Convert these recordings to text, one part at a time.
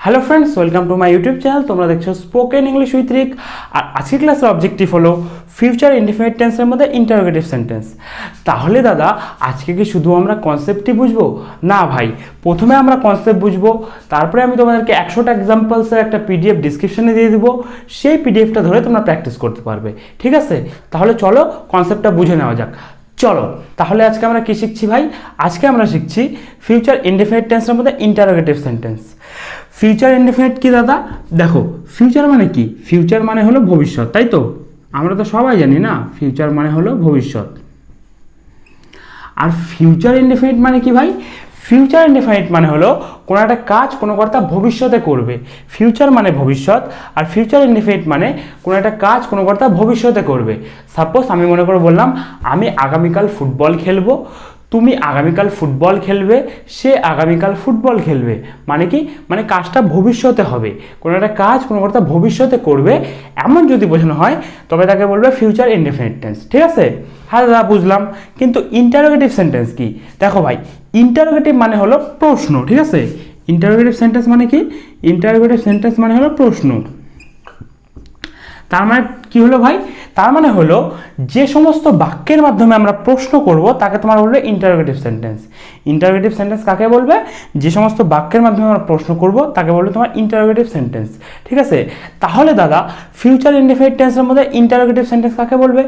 Hello friends, welcome to my YouTube channel. তোমরা দেখছো spoken English with রিক। আর আজকের ক্লাসের অবজেক্টিভ হলো ফিউচার ইনডিফিনিট টেন্সের মধ্যে ইন্টারোগেটিভ সেন্টেন্স। তাহলে দাদা আজকে কি শুধু আমরা কনসেপ্টই বুঝবো? না ভাই, প্রথমে আমরা কনসেপ্ট বুঝবো, তারপরে আমি তোমাদেরকে 100টা এক্সাম্পলসের একটা পিডিএফ ডিসক্রিপশনে দিয়ে দেবো। সেই পিডিএফটা ধরে তোমরা প্র্যাকটিস করতে পারবে, ঠিক আছে? তাহলে চলো কনসেপ্টটা বুঝে নেওয়া যাক। চলো তাহলে আজকে আমরা কি শিখছি ভাই? আজকে আমরা শিখছি ফিউচার ইনডিফিনিট টেন্সের মধ্যে ইন্টারোগেটিভ সেন্টেন্স। ফিউচার ইনডিফিনিট কি দাদা? দেখো, ফিউচার মানে কি? ফিউচার মানে হলো ভবিষ্যৎ, তাই তো? আমরা তো সবাই জানি না ফিউচার মানে হলো ভবিষ্যৎ। আর ফিউচার ইনডিফিনিট মানে কি ভাই? ফিউচার ইনডিফিনিট মানে হলো কোনো একটা কাজ কোনো কর্তা ভবিষ্যতে করবে। ফিউচার মানে ভবিষ্যৎ, আর ফিউচার ইনডিফিনিট মানে কোনো একটা কাজ কোনো কর্তা ভবিষ্যতে করবে। সাপোজ আমি মনে করে বললাম আমি আগামীকাল ফুটবল খেলবো, তুমি আগামীকাল ফুটবল খেলবে, সে আগামীকাল ফুটবল খেলবে। মানে কি? মানে কাজটা ভবিষ্যতে হবে, কোনো একটা কাজ কোনো কর্তা ভবিষ্যতে করবে, এমন যদি বোঝানো হয় তবে তাকে বলবে ফিউচার ইনডিফিনিট টেন্স, ঠিক আছে? হ্যাঁ দাদা বুঝলাম, কিন্তু ইন্টারোগেটিভ সেন্টেন্স কি? দেখো ভাই, ইন্টারোগেটিভ মানে হলো প্রশ্ন, ঠিক আছে? ইন্টারোগেটিভ সেন্টেন্স মানে কি? ইন্টারোগেটিভ সেন্টেন্স মানে হলো প্রশ্ন। তার মানে কি হলো ভাই? তার মানে হলো যে সমস্ত বাক্যের মাধ্যমে আমরা প্রশ্ন করব তাকে তোমার বলবে ইন্টারোগেটিভ সেন্টেন্স। ইন্টারোগেটিভ সেন্টেন্স কাকে বলবে? যে সমস্ত বাক্যের মাধ্যমে আমরা প্রশ্ন করব তাকে বলবে তোমার ইন্টারোগেটিভ সেন্টেন্স, ঠিক আছে? তাহলে দাদা ফিউচার ইনডিফিনিট টেন্সের মধ্যে ইন্টারোগেটিভ সেন্টেন্স কাকে বলবে?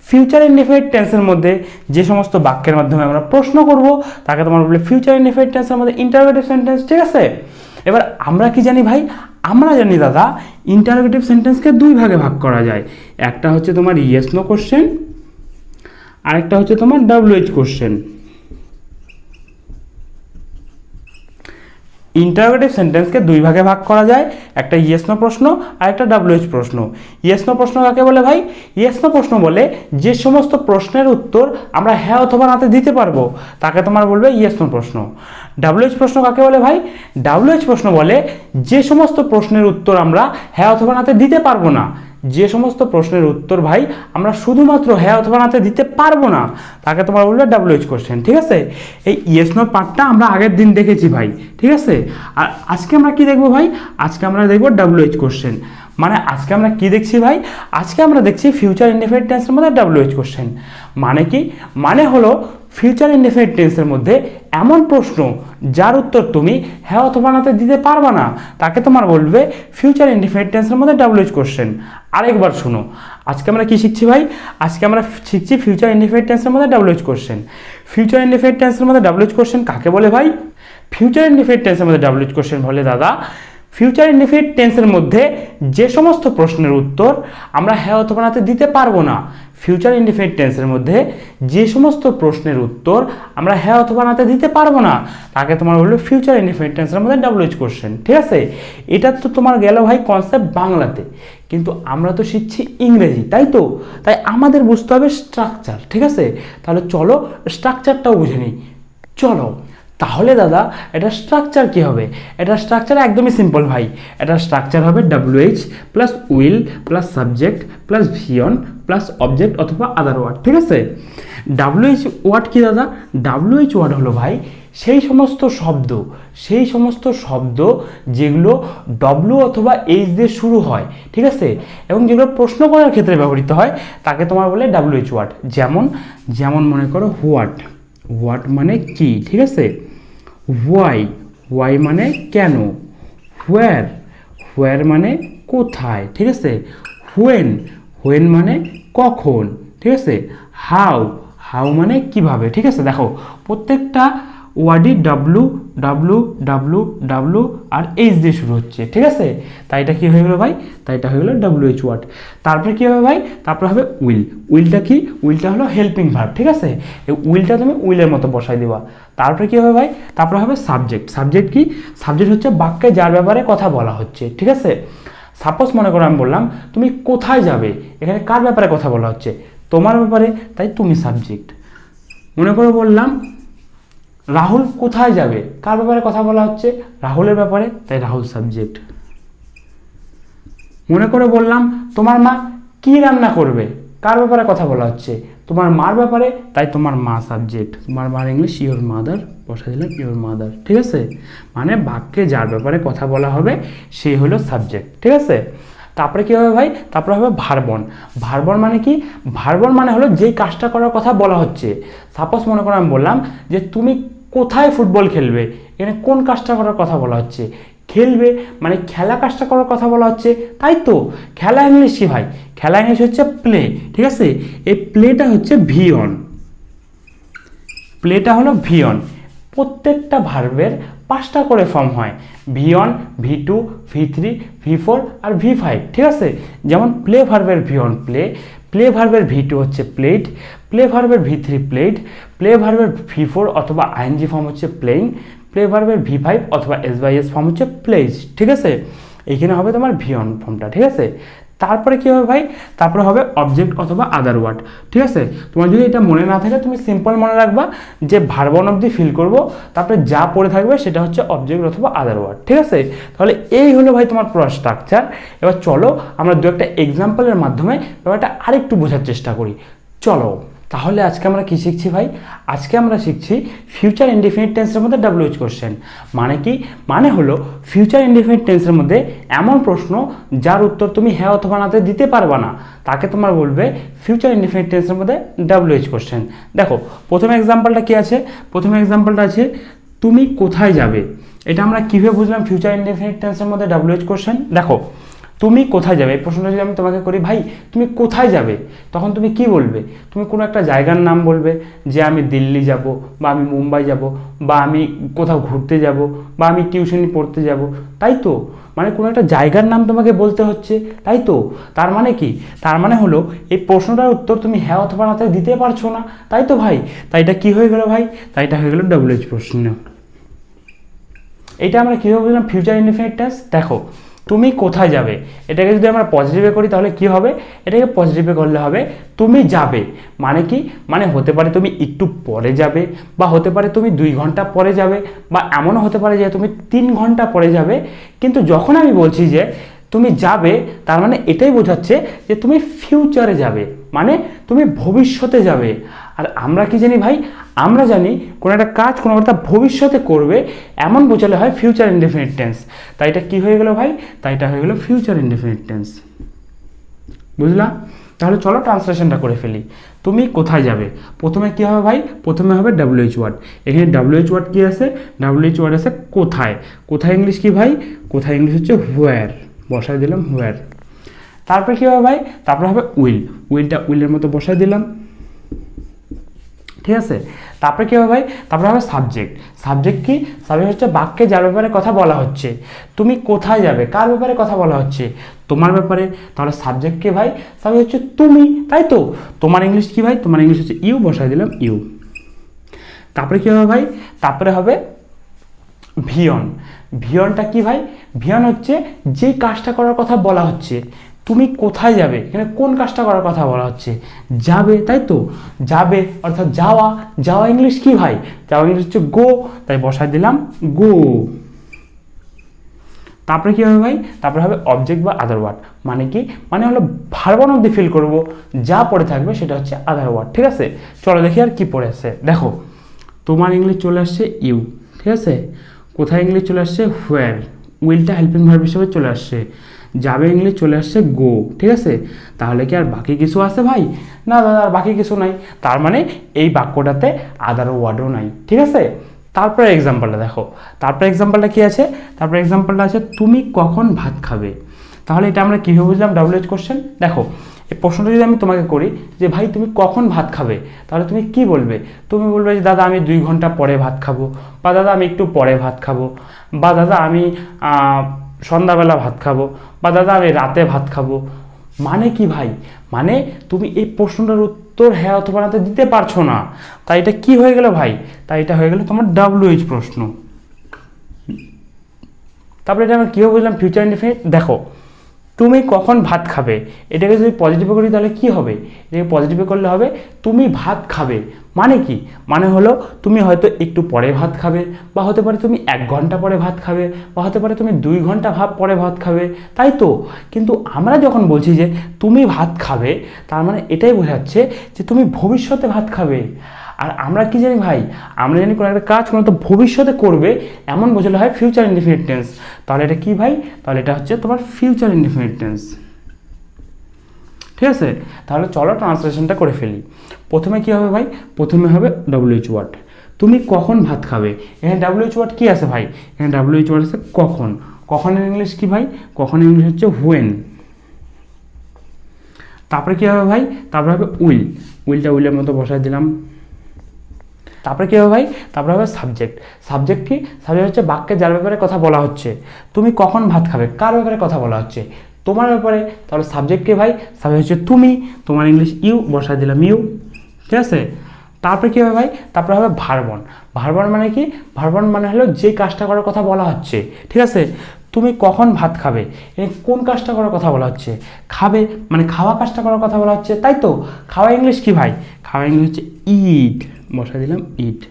ফিউচার ইনডিফিনিট টেন্সের মধ্যে যে সমস্ত বাক্যের মাধ্যমে আমরা প্রশ্ন করব তাকে তোমার বলবে ফিউচার ইনডিফিনিট টেন্সের মধ্যে ইন্টারোগেটিভ সেন্টেন্স, ঠিক আছে? এবার আমরা কি জানি ভাই? আমরা জানি দাদা ইন্টারোগেটিভ সেন্টেন্সকে দুই ভাগে ভাগ করা যায়। একটা হচ্ছে তোমার ইয়েস নো কোশ্চেন, আরেকটা হচ্ছে তোমার WH কোশ্চেন। ইন্টারোগেটিভ সেন্টেন্সকে দুই ভাগে ভাগ করা যায়, একটা ইয়েস নো প্রশ্ন আর একটা WH প্রশ্ন। ইয়েস নো প্রশ্ন কাকে বলে ভাই? ইয়েস নো প্রশ্ন বলে যে সমস্ত প্রশ্নের উত্তর আমরা হ্যাঁ অথবা নাতে দিতে পারবো তাকে তোমার বলবে ইয়েস নো প্রশ্ন। WH প্রশ্ন কাকে বলে ভাই? WH প্রশ্ন বলে যে সমস্ত প্রশ্নের উত্তর আমরা হ্যাঁ অথবা নাতে দিতে পারবো না। যে সমস্ত প্রশ্নের উত্তর ভাই আমরা শুধুমাত্র হ্যাঁ অথবা নাতে দিতে পারবো না তাকে তোমার বলবে WH কোশ্চেন, ঠিক আছে? এই ইয়েস নো পার্টটা আমরা আগের দিন দেখেছি ভাই, ঠিক আছে? আর আজকে আমরা কি দেখবো ভাই? আজকে আমরা দেখবো WH কোশ্চেন। মানে আজকে আমরা কি দেখছি ভাই? আজকে আমরা দেখছি ফিউচার ইনডিফিনিট টেন্সের মধ্যে WH কোশ্চেন। মানে কি? মানে হলো ফিউচার ইনডিফিনিট টেন্সের মধ্যে এমন প্রশ্ন যার উত্তর তুমি হ্যাঁ অথবা নাতে দিতে পারবা না তাকে তোমার বলবে ফিউচার ইনডিফিনিট টেন্সের মধ্যে WH কোশ্চেন। আরেকবার শুনো, আজকে আমরা কি শিখছি ভাই? আজকে আমরা শিখছি ফিউচার ইনডিফিনিট টেন্সের মধ্যে WH কোশ্চেন। ফিউচার ইনডিফিনিট টেন্সের মধ্যে WH কোশ্চেন কাকে বলে ভাই? ফিউচার ইনডিফিনিট টেন্সের মধ্যে WH কোশ্চেন বলে দাদা ফিউচার ইনডিফিনিট টেন্সের মধ্যে যে সমস্ত প্রশ্নের উত্তর আমরা হ্যাঁ অথবা নাতে দিতে পারবো না। ফিউচার ইনডিফিনিট টেন্সের মধ্যে যে সমস্ত প্রশ্নের উত্তর আমরা হ্যাঁ অথবা নাতে দিতে পারবো না তাকে তোমার বলবে ফিউচার ইনডিফিনিট টেন্সের মধ্যে WH কোশ্চেন, ঠিক আছে? এটা তো তোমার গেল ভাই কনসেপ্ট বাংলাতে, কিন্তু আমরা তো শিখছি ইংরেজি, তাই তো? তাই আমাদের বুঝতে হবে স্ট্রাকচার, ঠিক আছে? তাহলে চলো স্ট্রাকচারটাও বুঝে নিই, চলো। তাহলে দাদা এটা স্ট্রাকচার কি হবে? এটা স্ট্রাকচার একদমই সিম্পল ভাই। এটা স্ট্রাকচার হবে WH plus will plus subject plus ভিয়ন plus object অথবা আদার ওয়ার্ড, ঠিক আছে? WH ওয়ার্ড কি দাদা? WH ওয়ার্ড হলো ভাই সেই সমস্ত শব্দ যেগুলো W অথবা H দিয়ে শুরু হয়, ঠিক আছে? এবং যেগুলো প্রশ্ন করার ক্ষেত্রে ব্যবহৃত হয় তাকে তোমার বলে WH ওয়ার্ড। যেমন মনে করো হোয়াট মানে কি, ঠিক আছে? ওয়াই মানে কেন? হোয়ার মানে কোথায়, ঠিক আছে? হোয়েন মানে কখন, ঠিক আছে? হাউ মানে কিভাবে, ঠিক আছে? দেখো প্রত্যেকটা ওয়ার্ডই ডাব্লু আর H দিয়ে শুরু হচ্ছে, ঠিক আছে? তাই এটা কি হয়ে গেলো ভাই? তাই এটা হয়ে গেলো WH ওয়ার্ড। তারপরে কি হবে ভাই? তারপরে হবে উইলটা কি? উইলটা হলো হেল্পিং ভার্ব, ঠিক আছে? এই উইলটা তুমি উইলের মতো বসাই দিবা। তারপরে কি হবে ভাই? তারপরে হবে সাবজেক্ট কি? সাবজেক্ট হচ্ছে বাক্যে যার ব্যাপারে কথা বলা হচ্ছে, ঠিক আছে? সাপোজ মনে করো আমি বললাম তুমি কোথায় যাবে, এখানে কার ব্যাপারে কথা বলা হচ্ছে? তোমার ব্যাপারে, তাই তুমি সাবজেক্ট। মনে করো বললাম রাহুল কোথায় যাবে, কার ব্যাপারে কথা বলা হচ্ছে? রাহুলের ব্যাপারে, তাই রাহুল সাবজেক্ট। মনে করে বললাম তোমার মা কি রান্না করবে, কার ব্যাপারে কথা বলা হচ্ছে? তোমার মার ব্যাপারে, তাই তোমার মা সাবজেক্ট, তোমার মার ইংলিশ ইওর মাদার, বসা দিলাম ইওর মাদার। ঠিক আছে, মানে বাক্যে যার ব্যাপারে কথা বলা হবে সেই হলো সাবজেক্ট। ঠিক আছে, তারপরে কী হবে ভাই, তারপরে হবে ভার্বন। ভার্বন মানে কি, ভার্বন মানে হলো যেই কাজটা করার কথা বলা হচ্ছে। সাপোজ মনে করো আমি বললাম যে তুমি কোথায় ফুটবল খেলবে, এখানে কোন কাজটা করার কথা বলা হচ্ছে, খেলবে মানে খেলা কাজটা করার কথা বলা হচ্ছে, তাই তো। খেলা ইংলিশ কি ভাই, খেলা ইংলিশ হচ্ছে প্লে। ঠিক আছে, এই প্লেটা হচ্ছে ভিয়ন, প্লেটা হলো ভিয়ন। প্রত্যেকটা ভার্বের 5টা করে ফর্ম হয়, ভিয়ন, V2, V3, V4 আর V5। ঠিক আছে, যেমন প্লে ভার্বের ভিয়ন প্লে, প্লে ভার্বের V2 হচ্ছে প্লেড, প্লে ভার্বের V3 প্লেড, প্লে ভার্বের V4 অথবা আইএনজি ফর্ম হচ্ছে প্লেইং, প্লে ভার্বের V5 অথবা S/S ফর্ম হচ্ছে প্লেজ। ঠিক আছে, এইখানে হবে তোমার ভিয়ন ফর্মটা। ঠিক আছে, তারপরে কী হবে ভাই, তারপরে হবে অবজেক্ট অথবা আদার ওয়ার্ড। ঠিক আছে, তোমার যদি এটা মনে না থাকে তুমি সিম্পল মনে রাখবা যে ভার্বন অবধি ফিল করবো, তারপরে যা পড়ে থাকবে সেটা হচ্ছে অবজেক্ট অথবা আদার ওয়ার্ড। ঠিক আছে, তাহলে এই হলো ভাই তোমার পুরো স্ট্রাকচার। এবার চলো আমরা দু একটা এক্সাম্পলের মাধ্যমে ব্যাপারটা আরেকটু বোঝার চেষ্টা করি। চলো, তাহলে আজকে আমরা কি শিখছি ভাই, আজকে আমরা শিখছি ফিউচার ইনডিফিনিট টেন্সের মধ্যে WH কোশ্চেন। মানে কি, মানে হলো ফিউচার ইনডিফিনিট টেন্সের মধ্যে এমন প্রশ্ন যার উত্তর তুমি হ্যাঁ অথবা নাতে দিতে পারবা না, তাকে তোমার বলবে ফিউচার ইনডিফিনিট টেন্সের মধ্যে WH কোশ্চেন। দেখো প্রথম এক্সাম্পলটা কি আছে, প্রথম এক্সাম্পলটা আছে তুমি কোথায় যাবে। এটা আমরা কীভাবে বুঝলাম ফিউচার ইনডিফিনিট টেন্সের মধ্যে WH কোশ্চেন। দেখো তুমি কোথায় যাবে, এই প্রশ্নটা যদি আমি তোমাকে করি ভাই তুমি কোথায় যাবে, তখন তুমি কি বলবে, তুমি কোনো একটা জায়গার নাম বলবে যে আমি দিল্লি যাব, বা আমি মুম্বাই যাব, বা আমি কোথাও ঘুরতে যাব, বা আমি টিউশনি পড়তে যাব, তাই তো। মানে কোনো একটা জায়গার নাম তোমাকে বলতে হচ্ছে, তাই তো। তার মানে কি, তার মানে হলো এই প্রশ্নটার উত্তর তুমি হ্যাঁ অথবা নাতে দিতে পারছো না, তাই তো ভাই। তাই এটা কী হয়ে গেল ভাই, তাই এটা হয়ে গেল WH প্রশ্ন। এটা আমরা কীভাবে বুঝলাম ফিউচার ইনডিফিনিট টেন্স। দেখো তুমি কোথায় যাবে, এটাকে যদি আমরা পজিটিভে করি তাহলে কি হবে, এটাকে পজিটিভে করলে হবে তুমি যাবে। মানে কি, মানে হতে পারে তুমি একটু পরে যাবে, বা হতে পারে তুমি 2 ঘন্টা পরে যাবে, বা এমনও হতে পারে যে তুমি 3 ঘন্টা পরে যাবে। কিন্তু যখন আমি বলছি যে তুমি যাবে, তার মানে এটাই বোঝাচ্ছে যে তুমি ফিউচারে যাবে, মানে তুমি ভবিষ্যতে যাবে। আর আমরা কি জানি ভাই, আমরা জানি কোনো একটা কাজ কোনো একটা ভবিষ্যতে করবে, এমন বোঝালে হয় ফিউচার ইনডিফিনিট টেন্স। তাই এটা কী হয়ে গেল ভাই, তাই এটা হয়ে গেল ফিউচার ইনডিফিনিট টেন্স। বুঝলা, তাহলে চলো ট্রান্সলেশনটা করে ফেলি। তুমি কোথায় যাবে, প্রথমে কী হবে ভাই, প্রথমে হবে WH ওয়ার্ড। এখানে WH ওয়ার্ড কী আছে, WH ওয়ার্ড আছে কোথায়। কোথায় ইংলিশ কি ভাই, কোথায় ইংলিশ হচ্ছে হোয়ার, বসায় দিলাম হোয়ার। তারপরে কী হবে ভাই, তারপরে হবে উইল, উইলটা উইলের মতো বসায় দিলাম। ঠিক আছে, তারপরে কী হবে ভাই, তারপরে হবে সাবজেক্ট। সাবজেক্ট কি, সাবজেক্ট হচ্ছে বাক্যে যার ব্যাপারে কথা বলা হচ্ছে। তুমি কোথায় যাবে, কার ব্যাপারে কথা বলা হচ্ছে, তোমার ব্যাপারে। তাহলে সাবজেক্ট কি ভাই, সাবজেক্ট হচ্ছে তুমি, তাই তো। তোমার ইংলিশ কি ভাই, তোমার ইংলিশ হচ্ছে ইউ, বসাই দিলাম ইউ। তারপরে কী হবে ভাই, তারপরে হবে ভিয়ন। ভিয়নটা কি ভাই, ভিয়ন হচ্ছে যেই কাজটা করার কথা বলা হচ্ছে। তুমি কোথায় যাবে, এখানে কোন কাজটা করার কথা বলা হচ্ছে, যাবে, তাই তো। যাবে অর্থাৎ যাওয়া, যাওয়া ইংলিশ কি ভাই, যাওয়া ইংলিশ হচ্ছে গো, তাই বসায় দিলাম গো। তারপরে কী হবে ভাই, তারপরে হবে অবজেক্ট বা আদার ওয়ার্ড। মানে কি, মানে হলো ভার্বন অবধি ফিল করবো, যা পড়ে থাকবে সেটা হচ্ছে আদার ওয়ার্ড। ঠিক আছে, চলো দেখি আর কি পড়ে আসছে। দেখো তোমার ইংলিশ চলে আসছে ইউ, ঠিক আছে। কোথায় ইংলিশ চলে আসছে হোয়ার, উইলটা হেল্পিং ভার্ব হিসেবে চলে আসছে। যাবে ইংলিশ চলে আসছে গো, ঠিক আছে। তাহলে কি আর বাকি কিছু আছে ভাই, না দাদা আর বাকি কিছু নাই। তার মানে এই বাক্যটাতে আদার ওয়ার্ডও নাই, ঠিক আছে। তারপরে এক্সাম্পলটা দেখো, তারপরে এক্সাম্পলটা কি আছে, তারপরে এক্সাম্পলটা আছে তুমি কখন ভাত খাবে। তাহলে এটা আমরা কীভাবে বুঝলাম WH কোশ্চেন। দেখো এই প্রশ্নটা যদি আমি তোমাকে করি যে ভাই তুমি কখন ভাত খাবে, তাহলে তুমি কি বলবে, তুমি বলবে যে দাদা আমি 2 ঘন্টা পরে ভাত খাবো, বা দাদা আমি একটু পরে ভাত খাবো, বা দাদা আমি সন্ধ্যাবেলা ভাত খাবো, বা দাদা আমি রাতে ভাত খাবো। মানে কি ভাই, মানে তুমি এই প্রশ্নটার উত্তর হ্যাঁ অথবা নাতে দিতে পারছো না, তাই এটা কি হয়ে গেল ভাই, তাই এটা হয়ে গেল তোমার WH প্রশ্ন। তারপরে এটা আমরা কীভাবে বুঝলাম ফিউচার ইনডিফিনিট। দেখো তুমি কখন ভাত খাবে, এটাকে যদি পজিটিভে করি তাহলে কি হবে, এটাকে পজিটিভে করলে হবে তুমি ভাত খাবে। মানে কি, মানে হলো তুমি হয়তো একটু পরে ভাত খাবে, বা হতে পারে তুমি 1 ঘন্টা পরে ভাত খাবে, বা হতে পারে তুমি 2 ঘন্টা পরে ভাত খাবে, তাই তো। কিন্তু আমরা যখন বলছি যে তুমি ভাত খাবে, তার মানে এটাই বোঝাচ্ছে যে তুমি ভবিষ্যতে ভাত খাবে। আর আমরা কি জানি ভাই, আমরা জানি কোনো একটা কাজ কোনো তো ভবিষ্যতে করবে, এমন বোঝালে হয় ফিউচার ইনডিফিনিট টেন্স। তাহলে এটা কি ভাই, তাহলে এটা হচ্ছে তোমার ফিউচার ইনডিফিনিট টেন্স। ঠিক আছে, তাহলে চলো ট্রান্সলেশনটা করে ফেলি। প্রথমে কি হবে ভাই, প্রথমে হবে WH ওয়ার্ড, তুমি কখন ভাত খাবে। এখানে WH ওয়ার্ড কি আছে ভাই, এখানে WH ওয়ার্ড আছে কখন। কখনের ইংলিশ কি ভাই, কখনের ইংলিশ হচ্ছে হোয়েন। তারপরে কি হবে ভাই, তারপরে হবে উইল, উইলটা উইলের মতো বসায় দিলাম। তারপরে কী হবে ভাই, তারপরে হবে সাবজেক্ট। সাবজেক্ট কি, সাবজেক্ট হচ্ছে বাক্যে যার ব্যাপারে কথা বলা হচ্ছে। তুমি কখন ভাত খাবে, কার ব্যাপারে কথা বলা হচ্ছে, তোমার ব্যাপারে। তাহলে সাবজেক্ট কে ভাই, সাবজেক্ট হচ্ছে তুমি, তোমার ইংলিশ ইউ, বসায় দিলাম ইউ। ঠিক আছে, তারপরে কী হবে ভাই, তারপরে হবে ভার্বন। ভার্বন মানে কি, ভার্বন মানে হলো যে কাজটা করার কথা বলা হচ্ছে। ঠিক আছে, তুমি কখন ভাত খাবে, কোন কাজটা করার কথা বলা হচ্ছে, খাবে মানে খাওয়া কাজটা করার কথা বলা হচ্ছে, তাই তো। খাওয়া ইংলিশ কি ভাই, খাওয়া ইংলিশ হচ্ছে ইট, বসা দিলাম ইট।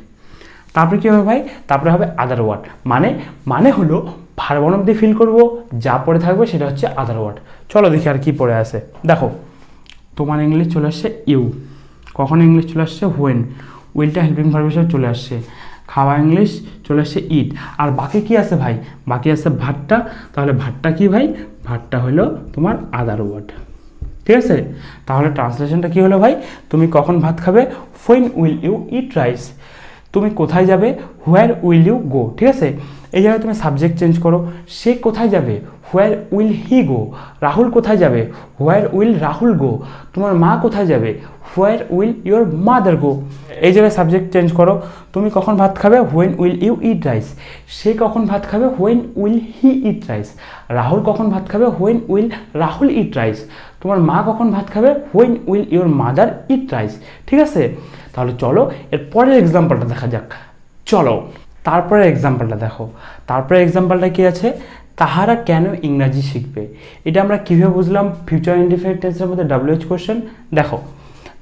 তারপরে কী হবে ভাই, তারপরে হবে আদার ওয়ার্ড। মানে মানে হলো ভার্বন অব্দি ফিল করবো, যা পড়ে থাকবে সেটা হচ্ছে আদার ওয়ার্ড। চলো দেখি আর কি পড়ে আছে। দেখো, তোমার ইংলিশ চলে আসছে ইউ, কখন ইংলিশ চলে আসছে হোয়েন, উইলটা হেল্পিং ভার্ব হিসেবে চলে আসছে, খাওয়া ইংলিশ চলে আসছে ইট। আর বাকি কি আছে ভাই, বাকি আছে ভাতটা। তাহলে ভাতটা কি ভাই, ভাতটা হলো তোমার আদার ওয়ার্ড। ঠিক আছে, তাহলে ট্রান্সলেশনটা কি হলো ভাই, তুমি কখন ভাত খাবে, when will you eat rice. তুমি কোথায় যাবে, হোয়ার উইল ইউ গো। ঠিক আছে, এই জায়গায় তুমি সাবজেক্ট চেঞ্জ করো, সে কোথায় যাবে, হোয়ার উইল হি গো। রাহুল কোথায় যাবে, হোয়ার উইল রাহুল গো। তোমার মা কোথায় যাবে, where will your mother go. এই জায়গায় সাবজেক্ট চেঞ্জ করো, তুমি কখন ভাত খাবে, when will you eat rice. সে কখন ভাত খাবে, when will he eat rice. Rahul কখন ভাত খাবে, when will Rahul eat rice. তোমার মা কখন ভাত খাবে, when will your mother eat rice. ঠিক আছে, তাহলে চলো এর পরের এক্সাম্পলটা দেখা যাক। চলো তারপরে এক্সাম্পলটা দেখো, তারপরে এক্সাম্পলটা কি আছে, তাহারা কেন ইংরাজি শিখবে। এটা আমরা কীভাবে বুঝলাম, ফিউচার ইনডিফিনিট টেন্সের মধ্যে WH কোশ্চেন। দেখো,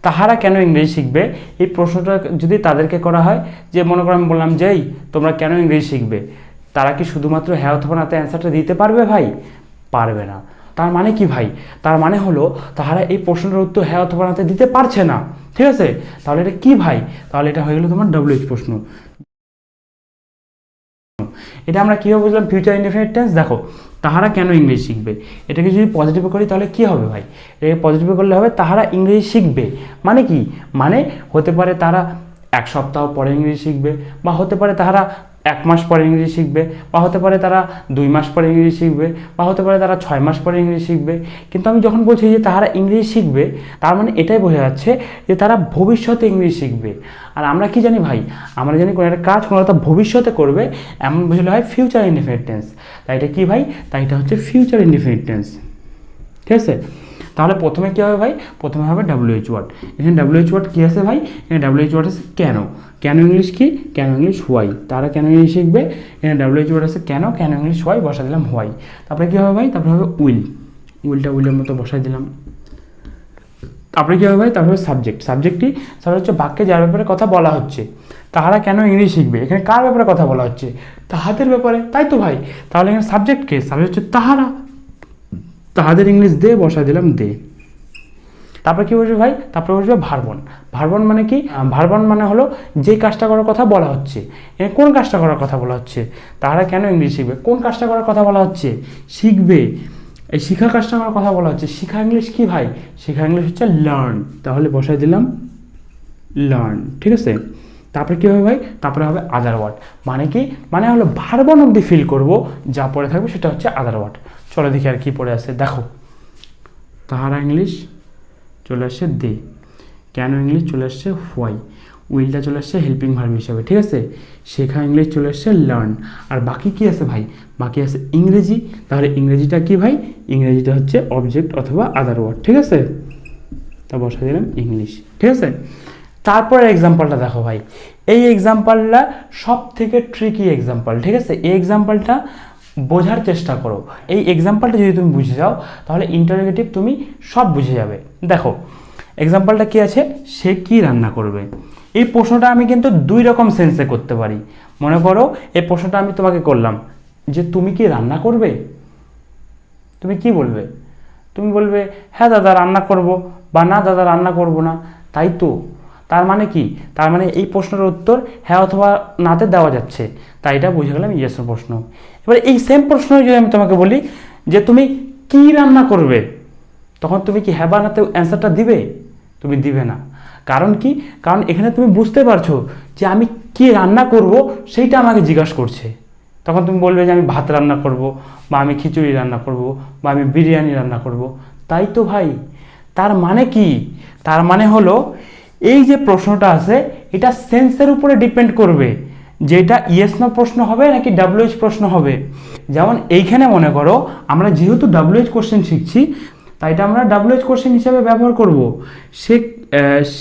তাহারা কেন ইংরেজি শিখবে, এই প্রশ্নটা যদি তাদেরকে করা হয়, যে মনে করো আমি বললাম যে এই তোমরা কেন ইংরেজি শিখবে, তারা কি শুধুমাত্র হ্যাঁ অথবা নাতে অ্যান্সারটা দিতে পারবে ভাই, পারবে না। তার মানে কি ভাই, তার মানে হলো তাহারা এই প্রশ্নটার উত্তর হ্যাঁ অথবা নাতে দিতে পারছে না। ঠিক আছে, তাহলে এটা কি ভাই, তাহলে এটা হয়ে গেলো তোমার WH প্রশ্ন। এটা আমরা কীভাবে বুঝলাম, ফিউচার ইনডিফিনিট টেন্স। দেখো, তাহারা কেন ইংরেজি শিখবে, এটাকে যদি পজিটিভে করি তাহলে কি হবে ভাই, এটাকে পজিটিভে করলে হবে তাহারা ইংরেজি শিখবে। মানে কি, মানে হতে পারে তারা 1 সপ্তাহ পরে ইংরেজি শিখবে, বা হতে পারে তারা 1 মাস পরে ইংরেজি শিখবে, বা হতে পারে তারা 2 মাস পরে ইংরেজি শিখবে, বা হতে পারে তারা 6 মাস পরে ইংরেজি শিখবে। কিন্তু আমি যখন বলছি যে তারা ইংরেজি শিখবে, তার মানে এটাই বোঝা যাচ্ছে যে তারা ভবিষ্যতে ইংরেজি শিখবে। আর আমরা কি জানি ভাই, আমরা জানি কোনো একটা কাজ কোনো একটা ভবিষ্যতে করবে, এমন বুঝলে হয় ফিউচার ইনডিফিনিট টেন্স। তাই এটা কি ভাই, তাই এটা হচ্ছে ফিউচার ইনডিফিনিট টেন্স। ঠিক আছে, তাহলে প্রথমে কী হবে ভাই, প্রথমে হবে WH ওয়ার্ড। এখানে WH ওয়ার্ড কী আছে ভাই, এখানে WH ওয়ার্ড আছে কেন। কেন ইংলিশ কি, কেন ইংলিশ হোয়াই। তারা কেন ইংলিশ শিখবে, এখানে WH ওয়ার্ড আছে কেন, কেন ইংলিশ হোয়াই, বসা দিলাম হোয়াই। তারপরে কী হবে ভাই, তারপরে হবে উইল, উইলটা উইলের মতো বসাই দিলাম। তারপরে কী হবে ভাই, তারপরে সাবজেক্ট। সাবজেক্টটি সাবজেক্ট হচ্ছে বাক্যে যার ব্যাপারে কথা বলা হচ্ছে। তাহারা কেন ইংলিশ শিখবে, এখানে কার ব্যাপারে কথা বলা হচ্ছে, তাহাদের ব্যাপারে, তাই তো ভাই। তাহলে এখানে সাবজেক্ট কে, সাবজেক্ট হচ্ছে তাহারা, তাহাদের ইংলিশ দে, বসা দিলাম দে। তারপরে কী বসবে ভাই, তারপরে বসবে ভার্বন। ভার্বন মানে কি, ভার্বন মানে হলো যে কাজটা করার কথা বলা হচ্ছে। কোন কাজটা করার কথা বলা হচ্ছে, তাহারা কেন ইংলিশ শিখবে, কোন কাজটা করার কথা বলা হচ্ছে, শিখবে। এই শিখা কাজটা করার কথা বলা হচ্ছে, শিখা ইংলিশ কি ভাই, শিখা ইংলিশ হচ্ছে লার্ন। তাহলে বসাই দিলাম লার্ন। ঠিক আছে, তারপরে কী হবে ভাই, তারপরে হবে আদার ওয়ার্ড। মানে কি, মানে হলো ভার্বন অব্দি ফিল করবো, যা পড়ে থাকবে সেটা হচ্ছে আদার ওয়ার্ড। চলো দেখি আর কি পড়ে আছে। দেখো, তাহারা ইংলিশ চলে আসছে দে, কেন ইংলিশ চলে আসছে হোয়াই, উইলটা চলে আসছে হেল্পিং ভার্ব হিসাবে। ঠিক আছে, শেখা ইংলিশ চলে আসছে লার্ন। আর বাকি কি আছে ভাই, বাকি আছে ইংরেজি। তাহলে ইংরেজিটা কি ভাই, ইংরেজিটা হচ্ছে অবজেক্ট অথবা আদার ওয়ার্ড। ঠিক আছে, তা বসা দিলাম ইংলিশ। ঠিক আছে, তারপরে এক্সাম্পলটা দেখো ভাই, এই এক্সাম্পলটা সব থেকে ট্রিকি এক্সাম্পল। ঠিক আছে, এই এক্সাম্পলটা বোঝার চেষ্টা করো। এই এক্সাম্পলটা যদি তুমি বুঝে যাও তাহলে ইন্টারোগেটিভ তুমি সব বুঝে যাবে। দেখো এক্সাম্পলটা কি আছে, সে কি রান্না করবে। এই প্রশ্নটা আমি কিন্তু দুই রকম সেন্সে করতে পারি। মনে করো এই প্রশ্নটা আমি তোমাকে করলাম যে তুমি কি রান্না করবে, তুমি কি বলবে? তুমি বলবে হ্যাঁ দাদা রান্না করব, বা না দাদা রান্না করব না। তাই তো, তার মানে কি, তার মানে এই প্রশ্নের উত্তর হ্যাঁ অথবা নাতে দেওয়া যাচ্ছে, তাই এটা বুঝে গেলাম ইয়েসের প্রশ্ন। এবার এই সেম প্রশ্ন যদি আমি তোমাকে বলি যে তুমি কি রান্না করবে, তখন তুমি কি হ্যাঁ বা নাতে অ্যান্সারটা দিবে? তুমি দিবে না। কারণ কি, কারণ এখানে তুমি বুঝতে পারছো যে আমি কি রান্না করব সেইটা আমাকে জিজ্ঞাসা করছে। তখন তুমি বলবে যে আমি ভাত রান্না করব, বা আমি খিচুড়ি রান্না করব, বা আমি বিরিয়ানি রান্না করব। তাই তো ভাই, তার মানে কি, তার মানে হলো এই যে প্রশ্নটা আছে এটা সেন্সের উপরে ডিপেন্ড করবে যে এটা ইয়েস নো প্রশ্ন হবে নাকি ডাব্লিউএইচ প্রশ্ন হবে। যেমন এইখানে মনে করো আমরা যেহেতু ডাব্লিউএইচ কোশ্চেন শিখছি, তাই এটা আমরা ডাব্লিউএইচ কোশ্চেন হিসাবে ব্যবহার করব। সে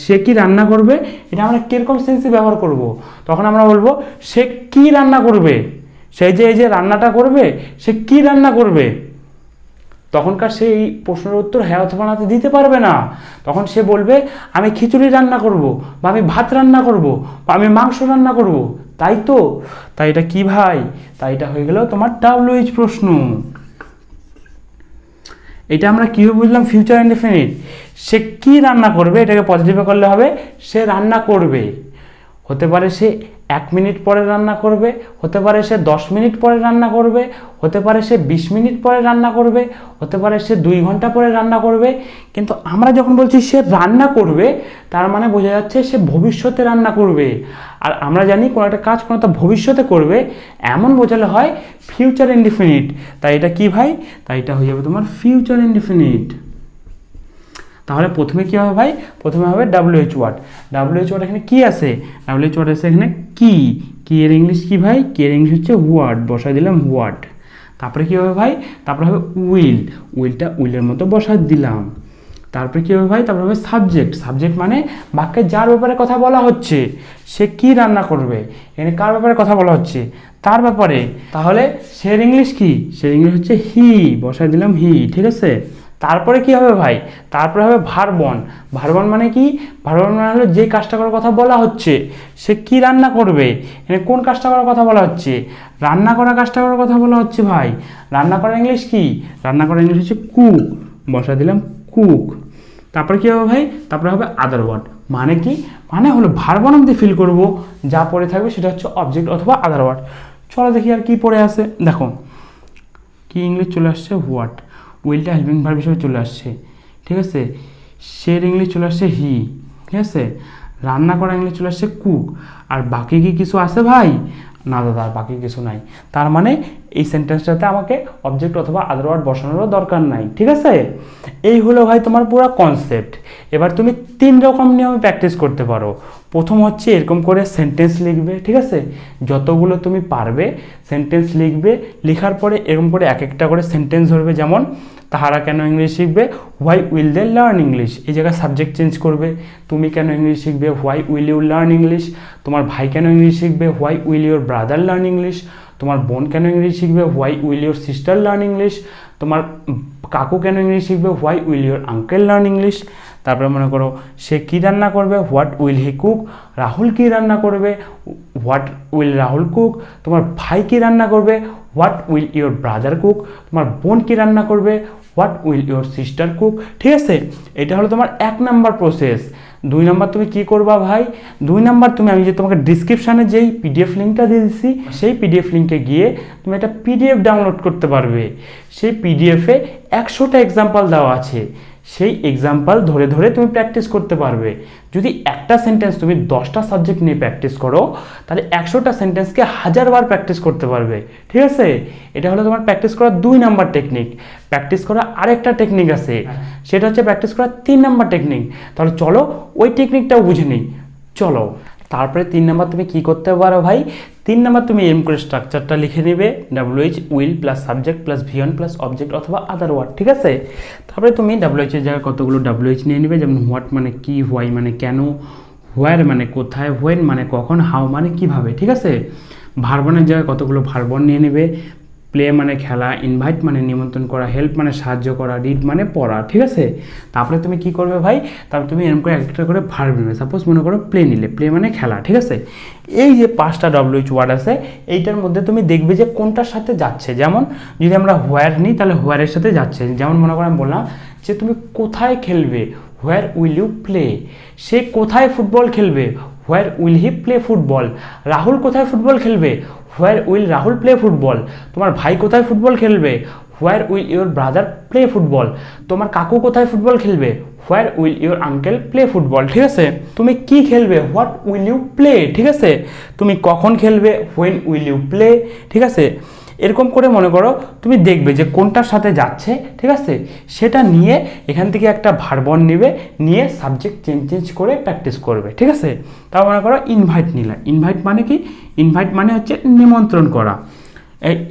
সে কি রান্না করবে, এটা আমরা কিরকম সেন্সে ব্যবহার করব? তখন আমরা বলবো সে কি রান্না করবে, সেই যে এই যে রান্নাটা করবে সে কি রান্না করবে। তখনকার সেই প্রশ্নের উত্তর হ্যাঁ অথবা নাতে দিতে পারবে না। তখন সে বলবে আমি খিচুড়ি রান্না করব, বা আমি ভাত রান্না করব, বা আমি মাংস রান্না করব। তাই তো, তাই এটা কি ভাই, তাই এটা হয়ে গেল তোমার ডাব্লিউএইচ প্রশ্ন। এটা আমরা কীভাবে বুঝলাম, ফিউচার ইনডেফিনিট। সে কি রান্না করবে এটাকে পজিটিভে করলে হবে সে রান্না করবে। হতে পারে সে 1 মিনিট পরে রান্না করবে, হতে পারে সে 10 মিনিট পরে রান্না করবে, হতে পারে সে 20 মিনিট পরে রান্না করবে, হতে পারে সে 2 ঘন্টা পরে রান্না করবে। কিন্তু আমরা যখন বলছি সে রান্না করবে, তার মানে বোঝা যাচ্ছে সে ভবিষ্যতে রান্না করবে। আর আমরা জানি কোনো একটা কাজ কোনো একটা ভবিষ্যতে করবে, এমন বোঝালে হয় ফিউচার ইনডিফিনিট। তাই এটা কি ভাই, তাই এটা হয়ে যাবে তোমার ফিউচার ইনডিফিনিট। তাহলে প্রথমে কী হবে ভাই, প্রথমে হবে ডাব্লিউএইচ ওয়ার্ড। ডাব্লিউএইচ ওয়ার্ড এখানে কি আছে, ডাব্লিউএইচ ওয়ার্ড আছে এখানে কি, কি এর ইংলিশ কি ভাই, কি এর ইংলিশ হচ্ছে ওয়ার্ড, বসাই দিলাম ওয়ার্ড। তারপরে কী হবে ভাই, তারপরে হবে উইল, উইলটা উইলের মতো বসাই দিলাম। তারপরে কী হবে ভাই, তারপরে হবে সাবজেক্ট, সাবজেক্ট মানে বাক্যে যার ব্যাপারে কথা বলা হচ্ছে, সে কি রান্না করবে, এখানে কার ব্যাপারে কথা বলা হচ্ছে, তার ব্যাপারে। তাহলে সের ইংলিশ কি, সের ইংলিশ হচ্ছে হি, বসাই দিলাম হি, ঠিক আছে। তারপরে কি হবে ভাই, তারপরে হবে ভার্বন। ভার্বন মানে কি, ভার্বন মানে হলো যে কাজটা করার কথা বলা হচ্ছে, সে কি রান্না করবে, এখানে কোন কাজটা করার কথা বলা হচ্ছে, রান্না করা কাজটা করার কথা বলা হচ্ছে ভাই। রান্না করার ইংলিশ কি, রান্না করার ইংলিশ হচ্ছে কুক, বসা দিলাম কুক। তারপরে কি হবে ভাই, তারপরে হবে আদার ওয়ার্ড। মানে কি, মানে হলো ভার্বন আমি ফিল করব, যা পড়ে থাকবে সেটা হচ্ছে অবজেক্ট অথবা আদার ওয়ার্ড। চলো দেখি আর কি পড়ে আছে। দেখো কি ইংলিশ চলে আসছে, হোয়াট, উইলটা হেল্পিং ভার্ব হিসেবে চলে আসছে, ঠিক আছে। সের ইংলিশ চলে আসছে হি, ঠিক আছে। রান্না করা ইংলিশ চলে আসছে কুক। আর বাকি কি কিছু আছে ভাই, না দাদা আর বাকি কিছু নাই। তার মানে এই সেন্টেন্সটাতে আমাকে অবজেক্ট অথবা আদার ওয়ার্ড বসানোরও দরকার নাই, ঠিক আছে। এই হলো ভাই তোমার পুরো কনসেপ্ট। এবার তুমি 3 রকম নিয়মে প্র্যাকটিস করতে পারো। প্রথম হচ্ছে এরকম করে সেন্টেন্স লিখবে, ঠিক আছে। যতগুলো তুমি পারবে সেন্টেন্স লিখবে, লেখার পরে এরকম করে এক একটা করে সেন্টেন্স ধরবে। যেমন তাহারা কেন ইংলিশ শিখবে, why will they learn English, এই জায়গায় সাবজেক্ট চেঞ্জ করবে। তুমি কেন ইংলিশ শিখবে, why will you learn English. তোমার ভাই কেন ইংলিশ শিখবে, why will your brother learn English. তোমার বোন কেন ইংলিশ শিখবে, why will your sister learn English. তোমার কাকু কেন ইংলিশ শিখবে, why will your uncle learn English. তারপরে মনে করো সে কী রান্না করবে, what will he cook. Rahul কী রান্না করবে, হোয়াট উইল রাহুল কুক। তোমার ভাই কী রান্না করবে, what will your brother cook. তোমার বোন কী রান্না করবে, what will your sister cook, ঠিক আছে। এটা হলো তোমার 1 নাম্বার প্রসেস। 2 নাম্বার তুমি কি করবা ভাই, 2 নাম্বার তুমি, আমি যে তোমাকে ডিসক্রিপশানে যেই পিডিএফ লিঙ্কটা দিয়ে দিচ্ছি, সেই পিডিএফ লিঙ্কে গিয়ে তুমি একটা পিডিএফ ডাউনলোড করতে পারবে। সেই পিডিএফে 100টা এক্সাম্পল দেওয়া আছে, সেই এক্সাম্পল ধরে ধরে তুমি প্র্যাকটিস করতে পারবে। যদি একটা সেন্টেন্স তুমি 10টা সাবজেক্ট নিয়ে প্র্যাকটিস করো, তাহলে 100টা সেন্টেন্সকে 1000 বার প্র্যাকটিস করতে পারবে, ঠিক আছে। এটা হলো তোমার প্র্যাকটিস করার 2 নাম্বার টেকনিক। প্র্যাকটিস করার আরেকটা টেকনিক আছে, সেটা হচ্ছে প্র্যাকটিস করার 3 নাম্বার টেকনিক। তাহলে চলো ওই টেকনিকটাও বুঝে নিই, চলো। তারপরে 3 নাম্বার তুমি কি করতে পারো ভাই, 3 নাম্বার তুমি এরকম করে স্ট্রাকচারটা লিখে নেবে, WH will plus subject plus V one plus object অথবা আদার ওয়ার্ড, ঠিক আছে। তারপরে তুমি ডাব্লিউএইচ এর জায়গায় কতগুলো ডাব্লিউএইচ নিয়ে নেবে, যেমন হোয়াট মানে কি, হোয়াই মানে কেন, হোয়ার মানে কোথায়, হোয়েন মানে কখন, হাউ মানে কিভাবে, ঠিক আছে। ভার্বনের জায়গায় কতগুলো ভার্বন নিয়ে নেবে, প্লে মানে খেলা, ইনভাইট মানে নিমন্ত্রণ করা, হেল্প মানে সাহায্য করা, রিড মানে পড়া, ঠিক আছে। তারপরে তুমি কি করবে ভাই, তারপরে তুমি এরকম করে একটা করে ভার্ব নেবে। সাপোজ মনে করো প্লে নিলে, প্লে মানে খেলা, ঠিক আছে। এই যে 5টা WH ওয়ার্ড আছে, এইটার মধ্যে তুমি দেখবে যে কোনটার সাথে যাচ্ছে। যেমন যদি আমরা হোয়ার নিই তাহলে হোয়ারের সাথে যাচ্ছে। যেমন মনে করো আমি বললাম যে তুমি কোথায় খেলবে, হোয়ার উইল ইউ প্লে। সে কোথায় ফুটবল খেলবে, where will he play football. Rahul কোথায় ফুটবল খেলবে, where will Rahul play football. তোমার ভাই কোথায় ফুটবল খেলবে, হোয়ার will your brother play football. তোমার কাকু কোথায় ফুটবল খেলবে, হোয়ার will your uncle play football, ঠিক আছে। তুমি কি খেলবে, হোয়াট উইল ইউ প্লে, ঠিক আছে। তুমি কখন খেলবে, হোয়েন উইল ইউ প্লে, ঠিক আছে। এরকম করে মনে করো তুমি দেখবে যে কোনটার সাথে যাচ্ছে, ঠিক আছে। সেটা নিয়ে এখান থেকে একটা ভার্বন নেবে, নিয়ে সাবজেক্ট চেঞ্জ করে প্র্যাকটিস করবে, ঠিক আছে। তাও মনে করো ইনভাইট নিলা। ইনভাইট মানে কি, ইনভাইট মানে হচ্ছে নিমন্ত্রণ করা।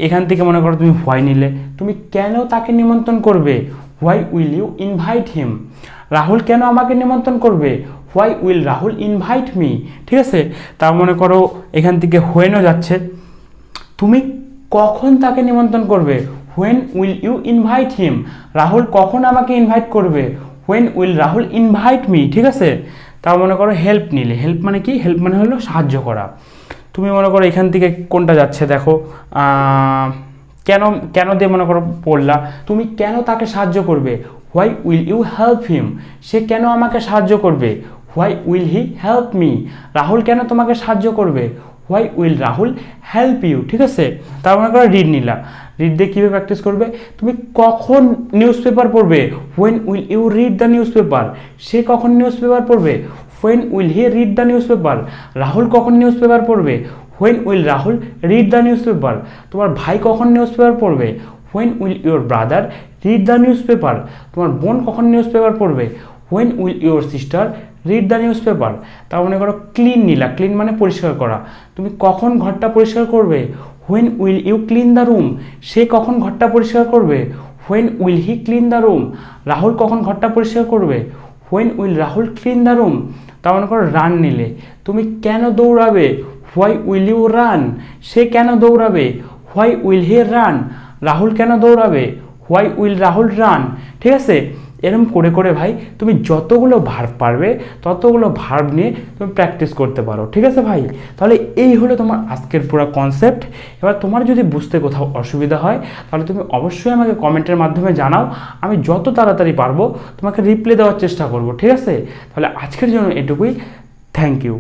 এখান থেকে মনে করো তুমি হোয়াই নিলে, তুমি কেন তাকে নিমন্ত্রণ করবে, why will you invite him. Rahul কেন আমাকে নিমন্ত্রণ করবে, why will Rahul invite me, ঠিক আছে। তা মনে করো এখান থেকে হোয়েনও যাচ্ছে, তুমি কখন তাকে নিমন্ত্রণ করবে, when will you invite him. Rahul কখন আমাকে ইনভাইট করবে, when will Rahul invite me, ঠিক আছে। তাও মনে করো হেল্প নিলে, হেল্প মানে কি, হেল্প মানে হলো সাহায্য করা। তুমি মনে করো এখান থেকে কোনটা যাচ্ছে দেখো, কেন, কেন দিয়ে মনে করো পড়লা, তুমি কেন তাকে সাহায্য করবে, why will you help him. সে কেন আমাকে সাহায্য করবে, why will he help me. Rahul কেন তোমাকে সাহায্য করবে, why will Rahul help you, ঠিক আছে। তার মনে করো রিড নিলা। রিড দিয়ে কীভাবে প্র্যাকটিস করবে, তুমি কখন নিউজ পেপার পড়বে, when will you read the newspaper. সে কখন নিউজ পেপার পড়বে, when will he read the newspaper. Rahul কখন নিউজ পেপার পড়বে, when will Rahul read the newspaper. তোমার ভাই কখন নিউজ পেপার পড়বে, when will your brother read the newspaper. তোমার বোন কখন নিউজ পেপার পড়বে, when will your sister read the newspaper. তার মনে করো ক্লিন নিলা। ক্লিন মানে পরিষ্কার করা। তুমি কখন ঘরটা পরিষ্কার করবে, when will you clean the room. সে কখন ঘরটা পরিষ্কার করবে, when will he clean the room. Rahul কখন ঘরটা পরিষ্কার করবে, when will Rahul clean the room. তার মনে করো রান নিলে। তুমি কেন দৌড়াবে, হোয়াই উইল ইউ রান। সে কেন দৌড়াবে, why will he run. Rahul কেন দৌড়াবে, হোয়াই উইল রাহুল রান, ঠিক আছে। এরকম করে করে ভাই তুমি যতগুলো ভার্ব পারবে ততগুলো ভার্ব নিয়ে তুমি প্র্যাকটিস করতে পারো, ঠিক আছে ভাই। তাহলে এই হলো তোমার আজকের পুরো কনসেপ্ট। এবার তোমার যদি বুঝতে কোথাও অসুবিধা হয় তাহলে তুমি অবশ্যই আমাকে কমেন্টের মাধ্যমে জানাও। আমি যত তাড়াতাড়ি পারবো তোমাকে রিপ্লাই দেওয়ার চেষ্টা করব, ঠিক আছে। তাহলে আজকের জন্য এটুকুই। Thank you.